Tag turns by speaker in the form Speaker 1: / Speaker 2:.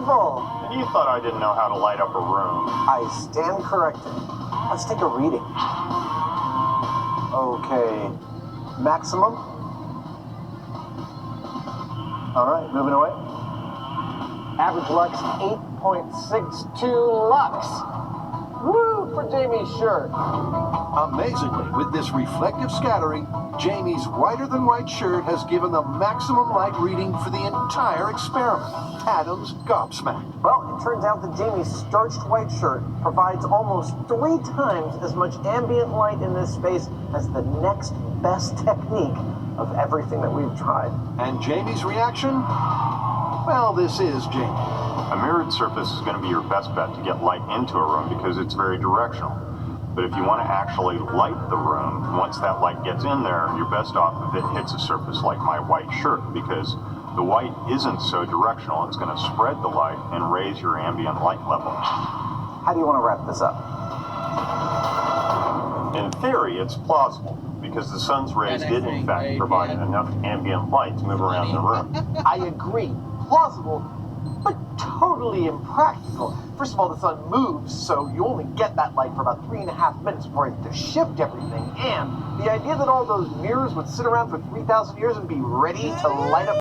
Speaker 1: beautiful.
Speaker 2: And you thought I didn't know how to light up a room.
Speaker 1: I stand corrected. Let's take a reading. Okay. Maximum. All right, moving away. Average lux, 8.62 lux. Woo for Jamie's shirt.
Speaker 3: Amazingly, with this reflective scattering, Jamie's whiter-than-white shirt has given the maximum light reading for the entire experiment. Adam's gobsmacked.
Speaker 1: Well, it turns out that Jamie's starched white shirt provides almost 3 times as much ambient light in this space as the next best technique of everything that we've tried.
Speaker 3: And Jamie's reaction? Well, this is Jamie.
Speaker 2: A mirrored surface is going to be your best bet to get light into a room because it's very directional. But if you want to actually light the room, once that light gets in there, you're best off if it hits a surface like my white shirt, because the white isn't so directional. It's going to spread the light and raise your ambient light level.
Speaker 1: How do you want to wrap this up?
Speaker 2: In theory, it's plausible, because the sun's rays did in fact provide enough ambient light to move around the room.
Speaker 1: I agree. Plausible, but totally impractical. First of all, the sun moves, so you only get that light for about 3.5 minutes before it has to shift everything. And the idea that all those mirrors would sit around for 3,000 years and be ready to light up